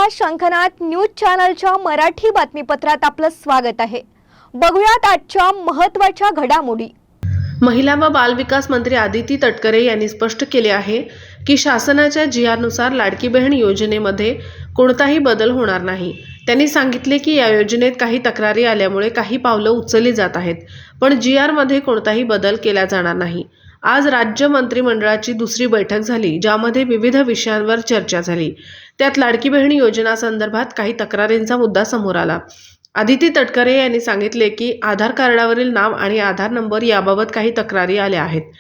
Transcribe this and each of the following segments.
नमस्कार, शंखनाद न्यूज चॅनलच्या मराठी बातमीपत्रात आपलं स्वागत आहे। बघूयात आजच्या महत्त्वाच्या घडामोडी। महिला व बालविकास मंत्री आदिती तटकरे यांनी स्पष्ट केले आहे की शासनाच्या जीआरनुसार लाडकी बहीण योजनेमध्ये कोणताही बदल होणार नाही। त्यांनी सांगितले की या योजनेत काही तक्रारी आल्यामुळे काही पावलं उचलली जात आहेत, पण जीआरमध्ये कोणताही बदल केला जाणार नाही। आज राज्य मंत्रिमंडळाची दुसरी बैठक झाली, ज्यामध्ये विविध विषयांवर चर्चा झाली। त्यात लाडकी बहीण योजना संदर्भात काही तक्रारींचा मुद्दा समोर आला। आदिती तटकरे यांनी सांगितले की आधार कार्डावरील नाव आणि आधार नंबर याबाबत काही तक्रारी आल्या आहेत।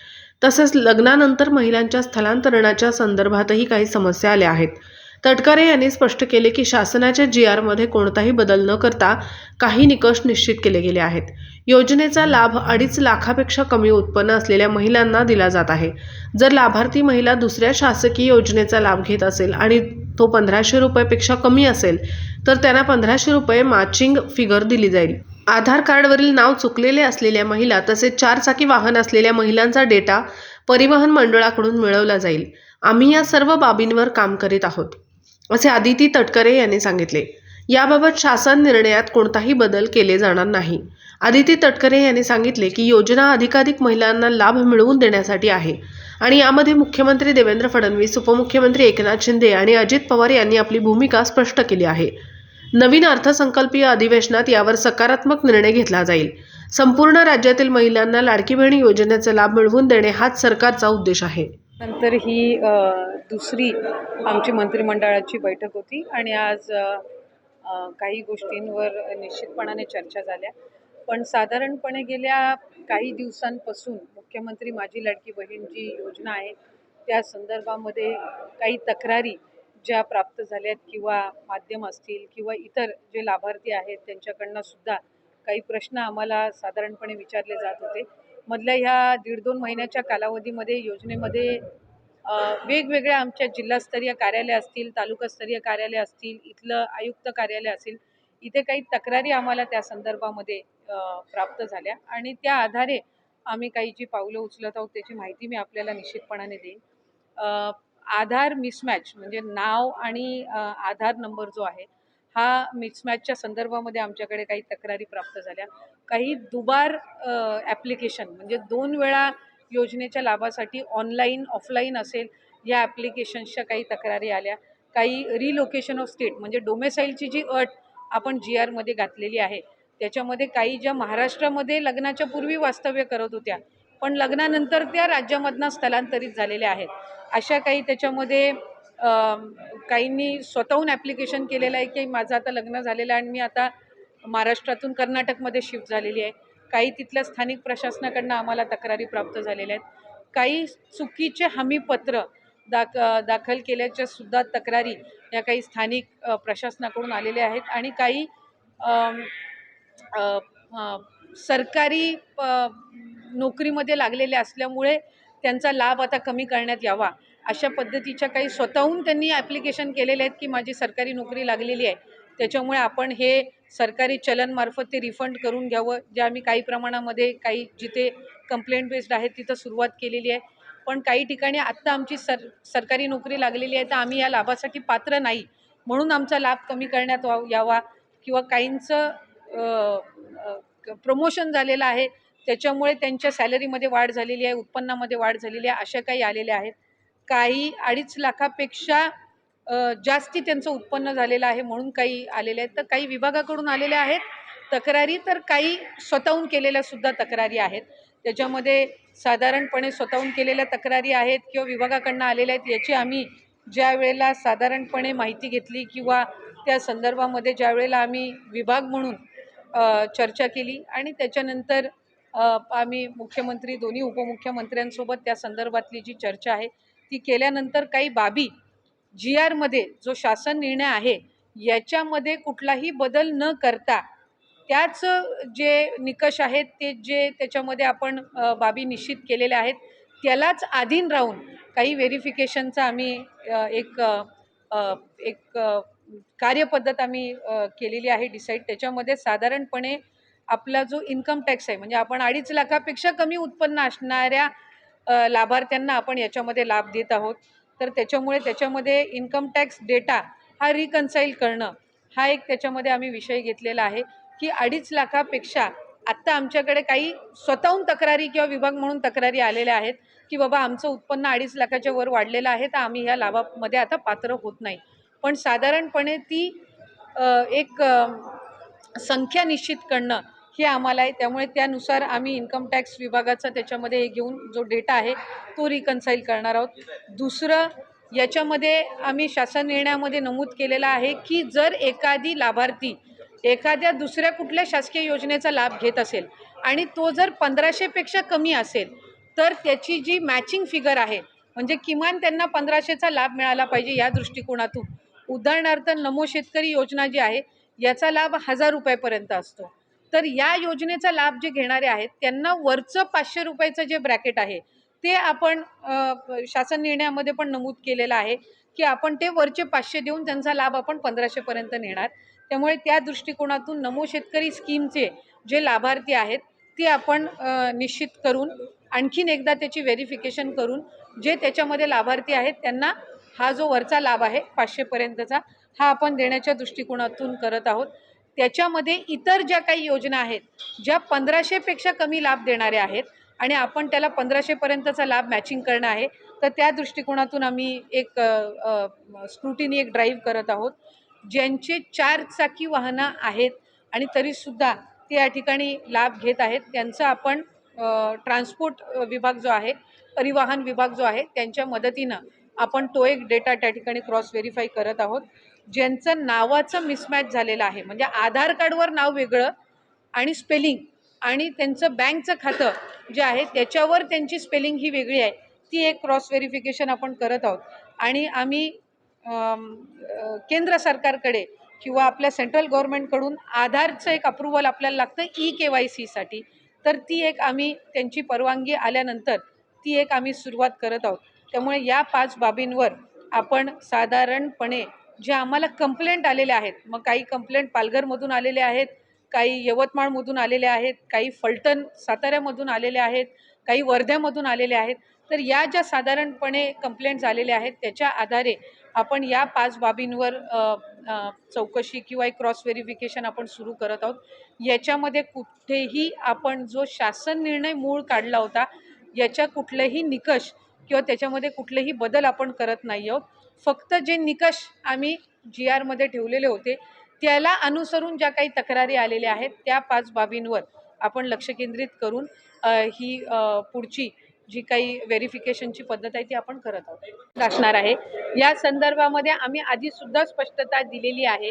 तसंच लग्नानंतर महिलांच्या स्थलांतरणाच्या संदर्भातही काही समस्या आल्या आहेत। तटकरे यांनी स्पष्ट केले की शासनाच्या जीआरमध्ये कोणताही बदल न करता काही निकष निश्चित केले गेले आहेत। योजनेचा लाभ 2.5 लाखापेक्षा कमी उत्पन्न असलेल्या महिलांना दिला जात आहे। जर लाभार्थी महिला दुसऱ्या शासकीय योजनेचा लाभ घेत असेल आणि तो 1500 रुपयापेक्षा कमी असेल तर त्यांना 1500 रुपये मॅचिंग फिगर दिली जाईल। आधार कार्डवरील नाव चुकलेले असलेल्या महिला तसेच 4 चाकी वाहन असलेल्या महिलांचा डेटा परिवहन मंडळाकडून मिळवला जाईल। आम्ही या सर्व बाबींवर काम करीत आहोत, असे आदिती तटकरे यांनी सांगितले। याबाबत शासन निर्णयात कोणताही बदल केले जाणार नाही। आदिती तटकरे यांनी सांगितले की योजना अधिकाधिक महिलांना लाभ मिळवून देण्यासाठी आहे आणि यामध्ये मुख्यमंत्री देवेंद्र फडणवीस, उपमुख्यमंत्री एकनाथ शिंदे आणि अजित पवार यांनी आपली भूमिका स्पष्ट केली आहे। नवीन अर्थसंकल्पीय अधिवेशनात यावर सकारात्मक निर्णय घेतला जाईल। संपूर्ण राज्यातील महिलांना लाडकी बहीण योजनेचा लाभ मिळवून देणे हाच सरकारचा उद्देश आहे। नंतर ही दुसरी आमची मंत्रिमंडळाची बैठक होती आणि आज काही गोष्टींवर निश्चितपणाने चर्चा झाल्या, पण साधारणपणे गेल्या काही दिवसांपासून मुख्यमंत्री माझी लाडकी बहीण जी योजना आहे त्या संदर्भामध्ये काही तक्रारी ज्या प्राप्त झाल्यात किंवा माध्यम असतील किंवा इतर जे लाभार्थी आहेत त्यांच्याकडनं सुद्धा काही प्रश्न आम्हाला साधारणपणे विचारले जात होते। मधल्या ह्या 1.5-2 महिन्याच्या कालावधीमध्ये योजनेमध्ये वेगवेगळ्या आमच्या जिल्हास्तरीय कार्यालय असतील, तालुकास्तरीय कार्यालय असतील, इथलं आयुक्त कार्यालय असेल, इथे काही तक्रारी आम्हाला त्या संदर्भामध्ये प्राप्त झाल्या आणि त्या आधारे आम्ही काही जी पावलं उचलत आहोत त्याची माहिती मी आपल्याला निश्चितपणाने देईन। आधार मिसमॅच म्हणजे नाव आणि आधार नंबर जो आहे हा मिसमॅचच्या संदर्भामध्ये आमच्याकडे काही तक्रारी प्राप्त झाल्या। काही दुबार ॲप्लिकेशन म्हणजे 2 वेळा योजनेच्या लाभासाठी ऑनलाईन ऑफलाईन असेल या ॲप्लिकेशन्सच्या काही तक्रारी आल्या। काही रिलोकेशन ऑफ स्टेट म्हणजे डोमेसाईलची जी अट आपण जीआरमध्ये घातलेली आहे त्याच्यामध्ये काही ज्या महाराष्ट्रामध्ये लग्नाच्या पूर्वी वास्तव्य करत होत्या पण लग्नानंतर त्या राज्यामधनं स्थलांतरित झालेल्या आहेत, अशा काही त्याच्यामध्ये काहींनी स्वतःहून ॲप्लिकेशन केलेलं आहे की माझं आता लग्न झालेलं आहे आणि मी आता महाराष्ट्रातून कर्नाटकमध्ये शिफ्ट झालेली आहे। काही तिथल्या स्थानिक प्रशासनाकडनं आम्हाला तक्रारी प्राप्त झालेल्या आहेत। काही चुकीचे हमीपत्र दाखल केल्याच्या सुद्धा तक्रारी या काही स्थानिक प्रशासनाकडून आलेल्या आहेत आणि काही सरकारी नोकरीमध्ये लागलेले असल्यामुळे त्यांचा लाभ आता कमी करण्यात यावा अशा पद्धतीच्या काही स्वतःहून त्यांनी ॲप्लिकेशन केलेले आहेत की माझी सरकारी नोकरी लागलेली आहे, त्याच्यामुळे आपण हे सरकारी चलनमार्फत ते रिफंड करून घ्यावं, जे आम्ही काही प्रमाणामध्ये काही जिथे कंप्लेंट बेस्ड आहेत तिथं सुरुवात केलेली आहे। पण काही ठिकाणी आत्ता आमची सरकारी नोकरी लागलेली आहे तर आम्ही या लाभासाठी पात्र नाही म्हणून आमचा लाभ कमी करण्यात यावा किंवा काहींचं प्रमोशन झालेलं आहे त्याच्यामुळे त्यांच्या सॅलरीमध्ये वाढ झालेली आहे, उत्पन्नामध्ये वाढ झालेली आहे, अशा काही आलेल्या आहेत। काही 2.5 लाखापेक्षा जास्ती त्यांचं उत्पन्न झालेलं आहे म्हणून काही आलेले आहेत। तर काही विभागाकडून आलेल्या आहेत तक्रारी, तर काही स्वतःहून केलेल्या सुद्धा तक्रारी आहेत। त्याच्यामध्ये साधारणपणे स्वतःहून केलेल्या तक्रारी आहेत किंवा विभागाकडनं आलेल्या आहेत याची आम्ही ज्या वेळेला साधारणपणे माहिती घेतली किंवा त्या संदर्भामध्ये ज्या वेळेला आम्ही विभाग म्हणून चर्चा केली आणि त्याच्यानंतर आम्ही मुख्यमंत्री दोन्ही उपमुख्यमंत्र्यांसोबत त्या संदर्भातली जी चर्चा आहे ती केल्यानंतर काही बाबी जीआरमध्ये जो शासन निर्णय आहे याच्यामध्ये कुठलाही बदल न करता त्याच जे निकष आहेत ते जे त्याच्यामध्ये आपण बाबी निश्चित केलेल्या आहेत त्यालाच अधीन राहून काही व्हेरिफिकेशनचा आम्ही एक कार्यपद्धत आम्ही केलेली आहे डिसाईड। त्याच्यामध्ये साधारणपणे आपला जो इन्कम टॅक्स आहे म्हणजे आपण 2.5 लाखापेक्षा कमी उत्पन्न असणाऱ्या लाभार्थ्यांना आपण याच्यामध्ये लाभ देत आहोत, तर त्याच्यामुळे त्याच्यामध्ये इन्कम टॅक्स डेटा हा रिकन्साईल करणं हा एक त्याच्यामध्ये आम्ही विषय घेतलेला आहे की 2.5 लाखापेक्षा आत्ता आमच्याकडे काही स्वतःहून तक्रारी किंवा विभाग म्हणून तक्रारी आलेल्या आहेत की बाबा आमचं उत्पन्न 2.5 लाखाच्या वर वाढलेलं आहे तर आम्ही ह्या लाभामध्ये आता पात्र होत नाही. पण साधारणपणे ती एक संख्या निश्चित करणं हे आम्हाला आहे. त्यामुळे त्यानुसार आम्ही इन्कम टॅक्स विभागाचा त्याच्यामध्ये हे घेऊन जो डेटा आहे तो रिकन्साईल करणार आहोत. दुसरं, याच्यामध्ये आम्ही शासन निर्णयामध्ये नमूद केलेलं आहे की जर एखादी लाभार्थी एखाद्या दुसऱ्या कुठल्या शासकीय योजनेचा लाभ घेत असेल आणि तो जर 1500पेक्षा कमी असेल तर त्याची जी मॅचिंग फिगर आहे म्हणजे किमान त्यांना 1500चा लाभ मिळाला पाहिजे या दृष्टिकोनातून. उदाहरणार्थ नमो शेतकरी योजना जी आहे याचा लाभ 1000 रुपयापर्यंत असतो. तर या योजनेचा लाभ जे घेणारे आहेत त्यांना वरचं 500 रुपयाचं जे ब्रॅकेट आहे ते आपण शासन निर्णयामध्ये पण नमूद केलेलं आहे की आपण ते वरचे 500 देऊन त्यांचा लाभ आपण 1500पर्यंत नेणार. त्यामुळे त्या दृष्टिकोनातून नमो शेतकरी स्कीमचे जे लाभार्थी आहेत ते आपण निश्चित करून आणखीन एकदा त्याची व्हेरिफिकेशन करून जे त्याच्यामध्ये लाभार्थी आहेत त्यांना हा जो वरचा लाभ आहे 500पर्यंतचा हा आपण देण्याच्या दृष्टिकोनातून करत आहोत. त्याच्यामध्ये इतर ज्या काही योजना आहेत ज्या 1500पेक्षा कमी लाभ देणाऱ्या आहेत आणि आपण त्याला 1500पर्यंतचा लाभ मॅचिंग करणं आहे तर त्या दृष्टिकोनातून आम्ही एक स्क्रुटिनी एक ड्राईव्ह करत आहोत. ज्यांचे 4 चाकी वाहनं आहेत आणि तरीसुद्धा ते या ठिकाणी लाभ घेत आहेत त्यांचं आपण ट्रान्सपोर्ट विभाग जो आहे परिवहन विभाग जो आहे त्यांच्या मदतीनं आपण तो एक डेटा त्या ठिकाणी क्रॉस व्हेरीफाय करत आहोत. ज्यांचं नावाचं मिसमॅच झालेलं आहे म्हणजे आधार कार्डवर नाव वेगळं आणि स्पेलिंग आणि त्यांचं बँकचं खातं जे आहे त्याच्यावर त्यांची स्पेलिंग ही वेगळी आहे ती एक क्रॉस व्हेरिफिकेशन आपण करत आहोत. आणि आम्ही केंद्र सरकारकडे किंवा आपल्या सेंट्रल गव्हर्नमेंटकडून आधारचं एक अप्रुव्हल आपल्याला लागतं KYCसाठी तर ती एक आम्ही त्यांची परवानगी आल्यानंतर ती एक आम्ही सुरुवात करत आहोत. त्यामुळे या 5 बाबींवर आपण साधारणपणे जे आम्हाला कंप्लेंट आलेले आहेत मग काही कंप्लेंट पालघरमधून आलेले आहेत, काही यवतमाळमधून आलेले आहेत, काही फलटण साताऱ्यामधून आलेले आहेत, काही वर्ध्यामधून आलेले आहेत. तर या ज्या साधारणपणे कंप्लेंट्स आलेल्या आहेत त्याच्या आधारे आपण या 5 बाबींवर चौकशी किंवा एक क्रॉस व्हेरिफिकेशन आपण सुरू करत आहोत. याच्यामध्ये कुठेही आपण जो शासन निर्णय मूळ काढला होता याच्या कुठलेही निकष किंवा त्याच्यामध्ये कुठलेही बदल आपण करत नाही आहोत. फक्त जे निकष आम्ही GRमध्ये ठेवलेले होते त्याला अनुसरून ज्या काही तक्रारी आलेल्या आहेत त्या 5 बाबींवर आपण लक्ष केंद्रित करून ही पुढची जी काही व्हेरिफिकेशनची पद्धत आहे ती आपण करत आहोत असणार आहे. या संदर्भामध्ये आम्ही आधीसुद्धा स्पष्टता दिलेली आहे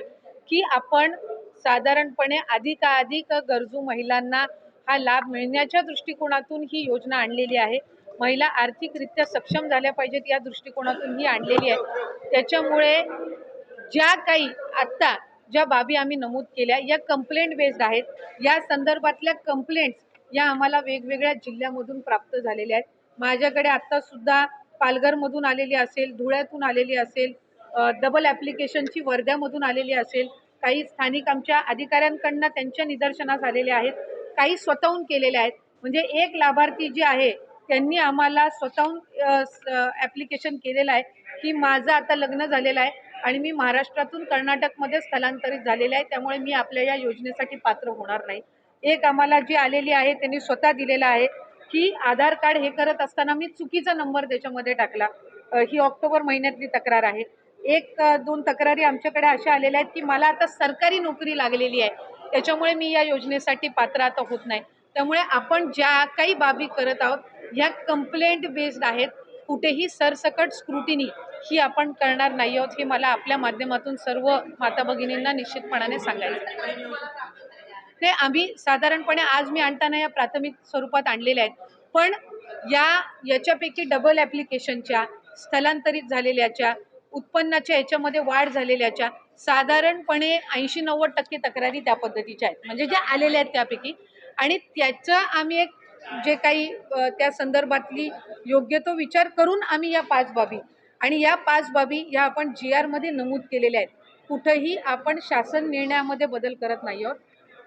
की आपण साधारणपणे अधिकाधिक गरजू महिलांना हा लाभ मिळण्याच्या दृष्टिकोनातून ही योजना आणलेली आहे. महिला आर्थिकरित्या सक्षम झाल्या पाहिजेत या दृष्टिकोनातून ही आणलेली आहे. त्याच्यामुळे ज्या काही आत्ता ज्या बाबी आम्ही नमूद केल्या या कंप्लेंट बेस्ड आहेत. या संदर्भातल्या कंप्लेंट्स या आम्हाला वेगवेगळ्या जिल्ह्यामधून प्राप्त झालेल्या आहेत. माझ्याकडे आत्तासुद्धा पालघरमधून आलेली असेल, धुळ्यातून आलेली असेल, डबल ॲप्लिकेशनची वर्ध्यामधून आलेली असेल, काही स्थानिक आमच्या अधिकाऱ्यांकडनं त्यांच्या निदर्शनास आलेले आहेत, काही स्वतःहून केलेल्या आहेत. म्हणजे एक लाभार्थी जे आहे त्यांनी आम्हाला स्वतःहून ॲप्लिकेशन केलेलं आहे की माझं आता लग्न झालेलं आहे आणि मी महाराष्ट्रातून कर्नाटकमध्ये स्थलांतरित झालेलं आहे त्यामुळे मी आपल्या या योजनेसाठी पात्र होणार नाही. एक आम्हाला जी आलेली आहे त्यांनी स्वतः दिलेलं आहे की आधार कार्ड हे करत असताना मी चुकीचा नंबर त्याच्यामध्ये टाकला. ही ऑक्टोबर महिन्यातली तक्रार आहे. 1-2 तक्रारी आमच्याकडे अशा आलेल्या आहेत की मला आता सरकारी नोकरी लागलेली आहे त्याच्यामुळे मी या योजनेसाठी पात्र आता होत नाही. त्यामुळे आपण ज्या काही बाबी करत आहोत ह्या कंप्लेंट बेस्ड आहेत. कुठेही सरसकट स्क्रुटिनी ही आपण करणार नाही आहोत हे मला आपल्या माध्यमातून सर्व माता भगिनींना निश्चितपणाने सांगायचं आहे. ते आम्ही साधारणपणे आज मी आणताना या प्राथमिक स्वरूपात आणलेल्या आहेत. पण याच्यापैकी डबल ॲप्लिकेशनच्या, स्थलांतरित झालेल्याच्या, उत्पन्नाच्या याच्यामध्ये वाढ झालेल्याच्या साधारणपणे 80-90% तक्रारी त्या पद्धतीच्या आहेत म्हणजे ज्या आलेल्या आहेत त्यापैकी. आणि त्याचं आम्ही एक जे काही त्या संदर्भातली योग्य तो विचार करून आम्ही या 5 बाबी आणि या 5 बाबी या आपण GRमध्ये नमूद केलेल्या आहेत. कुठंही आपण शासन निर्णयामध्ये बदल करत नाही आहोत.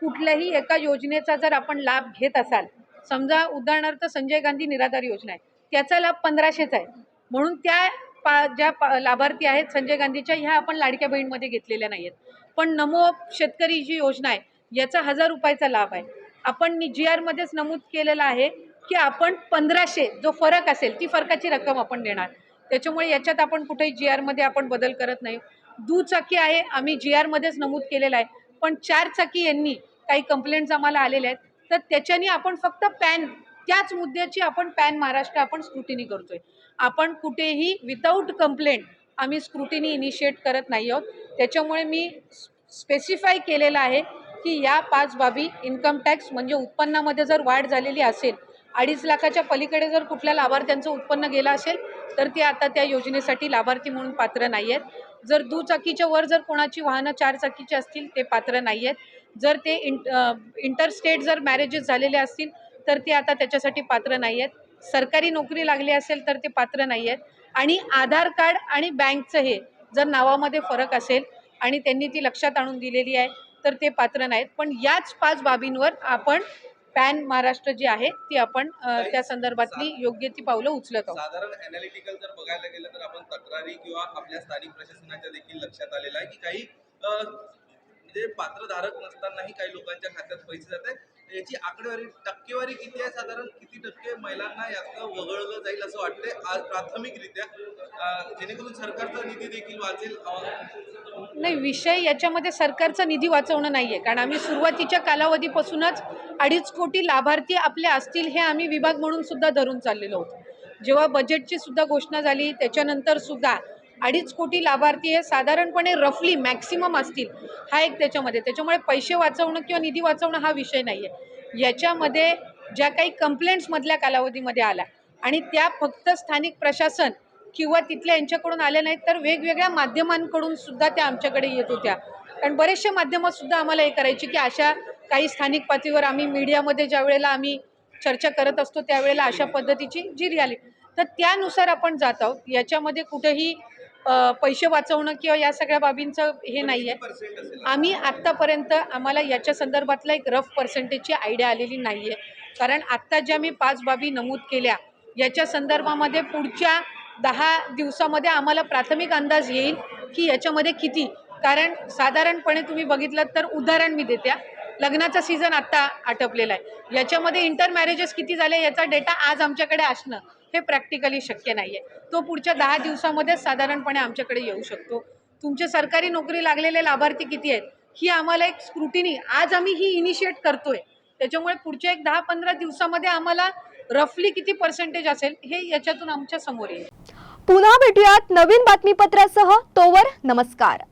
कुठल्याही एका योजनेचा जर आपण लाभ घेत असाल, समजा उदाहरणार्थ संजय गांधी निराधार योजना आहे त्याचा लाभ 1500चा आहे म्हणून त्या लाभार्थी आहेत संजय गांधीच्या, ह्या आपण लाडक्या बहीणमध्ये घेतलेल्या नाही आहेत. पण नमो शेतकरी जी योजना आहे याचा 1000 रुपयाचा लाभ आहे. आपण GR मध्येच नमूद केलेलं आहे की आपण 1500 जो फरक असेल ती फरकाची रक्कम आपण देणार. त्याच्यामुळे याच्यात आपण कुठेही GR मध्ये आपण बदल करत नाही. दुचाकी आहे, आम्ही GR मध्येच नमूद केलेलं आहे. पण 4 चाकी यांनी काही कंप्लेंट्स आम्हाला आलेल्या आहेत, तर त्याच्यानी आपण फक्त पॅन, त्याच मुद्द्याची आपण पॅन महाराष्ट्र आपण स्क्रुटिनी करतोय. आपण कुठेही विदाऊट कंप्लेंट आम्ही स्क्रुटिनी इनिशिएट करत नाही आहोत. त्याच्यामुळे मी स्पेसिफाय केलेलं आहे की या 5 बाबी, इन्कम टॅक्स म्हणजे उत्पन्नामध्ये जर वाढ झालेली असेल, 2.5 लाखाच्या पलीकडे जर कुठल्या लाभार्थ्यांचं उत्पन्न गेलं असेल तर ते आता त्या योजनेसाठी लाभार्थी म्हणून पात्र नाही आहेत. जर दुचाकीच्या वर जर कोणाची वाहनं 4 चाकीची असतील ते पात्र नाही आहेत. जर ते इंटरस्टेट जर मॅरेजेस झालेले असतील तर ते आता त्याच्यासाठी पात्र नाही आहेत. सरकारी नोकरी लागली असेल तर ते पात्र नाही आहेत. आणि आधार कार्ड आणि बँकचं हे जर नावामध्ये फरक असेल आणि त्यांनी ती लक्षात आणून दिलेली आहे तर ते पात्र नाहीत. पण याच 5 बाबींवर आपण पॅन महाराष्ट्र जी आहे ती आपण त्या संदर्भातली योग्य ती पावलं उचलत आहोत. साधारण अॅनालिटिकल जर बघायला गेलं तर आपण तक्रारी किंवा आपल्या स्थानिक प्रशासनाच्या देखील लक्षात आलेलं आहे की काही म्हणजे पात्रधारक नसतानाही काही लोकांच्या खात्यात पैसे जात आहेत. याची आकडेवारी, टक्केवारी किती आहे, साधारण किती टक्के महिलांना यातनं वगळलं जाईल असं वाटतंय आज प्राथमिकरित्या, जेणेकरून सरकारचा निधी देखील वाचेल? नाही, विषय याच्यामध्ये सरकारचा निधी वाचवणं नाही आहे. कारण आम्ही सुरुवातीच्या कालावधीपासूनच 2.5 कोटी लाभार्थी आपले असतील हे आम्ही विभाग म्हणून सुद्धा धरून चाललेलो होतो. जेव्हा बजेटची सुद्धा घोषणा झाली त्याच्यानंतर सुद्धा 2.5 कोटी लाभार्थी हे साधारणपणे रफली मॅक्सिमम असतील, हा एक त्याच्यामुळे पैसे वाचवणं किंवा निधी वाचवणं हा विषय नाही आहे. याच्यामध्ये ज्या काही कंप्लेंट्स मधल्या कालावधीमध्ये आल्या आणि त्या फक्त स्थानिक प्रशासन किंवा तिथल्या यांच्याकडून आल्या नाहीत, तर वेगवेगळ्या माध्यमांकडून सुद्धा त्या आमच्याकडे येत होत्या. कारण बरेचसे माध्यमं सुद्धा आम्हाला हे करायची की अशा काही स्थानिक पातळीवर आम्ही मीडियामध्ये ज्या वेळेला आम्ही चर्चा करत असतो त्यावेळेला अशा पद्धतीची जी रियालिटी, तर त्यानुसार आपण जात आहोत. याच्यामध्ये कुठेही पैसे वाचवणं किंवा या सगळ्या बाबींचं हे नाही आहे. आम्ही आत्तापर्यंत आम्हाला याच्या संदर्भातला एक रफ पर्सेंटेजची आयडिया आलेली नाही आहे. कारण आत्ता ज्या मी 5 बाबी नमूद केल्या याच्या संदर्भामध्ये पुढच्या 10 दिवसामध्ये आम्हाला प्राथमिक अंदाज येईल की याच्यामध्ये किती. कारण साधारणपणे तुम्ही बघितलं तर उदाहरण मी देते, लग्नाचा सीझन आत्ता आटपलेला आहे, याच्यामध्ये इंटर मॅरेजेस किती झाले याचा डेटा आज आमच्याकडे असणं हे प्रॅक्टिकली शक्य नाही आहे. तो पुढच्या 10 दिवसामध्ये साधारणपणे आमच्याकडे येऊ शकतो. तुमचे सरकारी नोकरी लागलेले लाभार्थी किती आहेत ही आम्हाला एक स्क्रुटिनी आज आम्ही ही इनिशिएट करतोय. त्याच्यामुळे पुढच्या एक 10-15 दिवसामध्ये आम्हाला रफली किती पर्सेंटेज असेल हे याच्यातून आमच्या समोर येईल. पुन्हा भेटूयात नवीन बातमीपत्रासह. तोवर नमस्कार.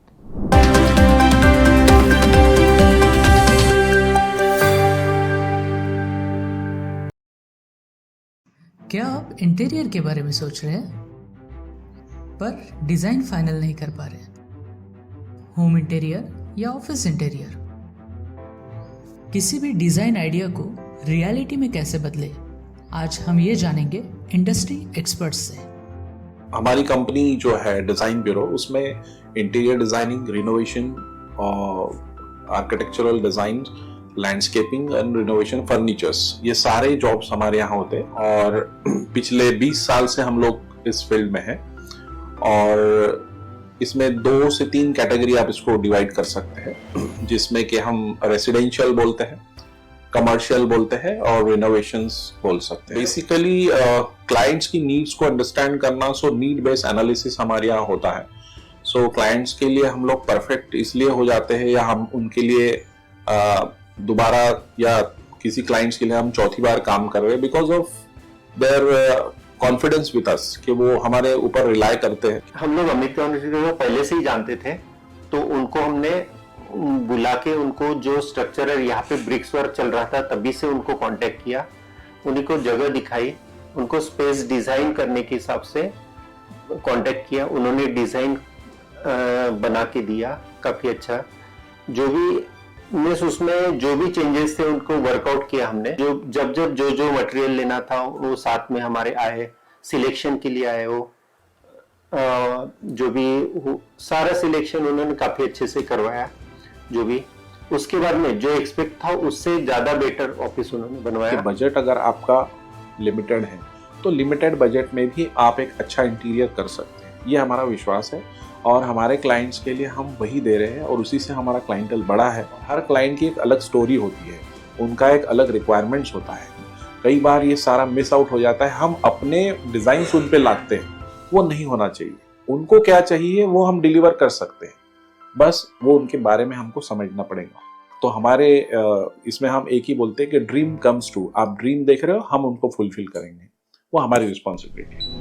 क्या आप इंटीरियर के बारे में सोच रहे हैं पर डिज़ाइन फाइनल नहीं कर पा रहे? होम इंटीरियर या ऑफिस इंटीरियर, किसी भी डिज़ाइन आइडिया को रियलिटी में कैसे बदले, आज हम ये जानेंगे इंडस्ट्री एक्सपर्ट्स से। हमारी कंपनी जो है डिज़ाइन ब्यूरो, उसमें interior designing, renovation, architectural design, landscaping end renovation, furnitures, ये सारे जॉब्स हमारे यहाँ होते हैं और पिछले 20 साल से हम लोग इस फील्ड में हैं। और इसमें 2 से 3 कैटेगरी आप इसको डिवाइड कर सकते हैं, जिसमें कि हम रेसिडेंशियल बोलते हैं, कमर्शियल बोलते हैं और रिनोवेशंस बोल सकते हैं। बेसिकली क्लाइंट्स की नीड्स को अंडरस्टैंड करना, सो नीड बेस्ड एनालिसिस हमारे यहाँ होता है। सो क्लाइंट्स के लिए हम लोग परफेक्ट इसलिए हो जाते हैं या हम उनके लिए दोबारा या किसी क्लाइंट्स के लिए हम चौथी बार काम कर रहे हैं because of their confidence with us, कि वो हमारे ऊपर रिलाय करते हैं। हम लोग अमित को पहले से ही जानते थे, तो उनको हमने बुला के उनको जो स्ट्रक्चर है, यहाँ पे ब्रिक्स वर्क चल रहा था तभी से उनको कांटेक्ट किया, उन्हीं को जगह दिखाई, उनको स्पेस डिजाइन करने के हिसाब से कांटेक्ट किया, उन्होंने डिजाइन बना के दिया काफी अच्छा। जो भी उसमें जो भी चेंजेस थे उनको वर्कआउट किया हमने। जब जो मटेरियल लेना था वो साथ में हमारे आए, सिलेक्शन के लिए आए, वो जो भी सारा सिलेक्शन उन्होंने काफी अच्छे से करवाया। जो भी उसके बाद में जो एक्सपेक्ट था उससे ज्यादा बेटर ऑफिस उन्होंने बनवाया। बजट अगर आपका लिमिटेड है तो लिमिटेड बजट में भी आप एक अच्छा इंटीरियर कर सकते हैं। ये हमारा विश्वास है और हमारे क्लाइंट्स के लिए हम वही दे रहे हैं और उसी से हमारा क्लाइंटल बड़ा है। हर क्लाइंट की एक अलग स्टोरी होती है, उनका एक अलग रिक्वायरमेंट्स होता है। कई बार ये सारा मिस आउट हो जाता है, हम अपने डिज़ाइन उन पे लादते हैं, वो नहीं होना चाहिए। उनको क्या चाहिए वो हम डिलीवर कर सकते हैं, बस वो उनके बारे में हमको समझना पड़ेगा। तो हमारे इसमें हम एक ही बोलते हैं कि ड्रीम कम्स ट्रू। आप ड्रीम देख रहे हो, हम उनको फुलफिल करेंगे, वो हमारी रिस्पॉन्सिबिलिटी है।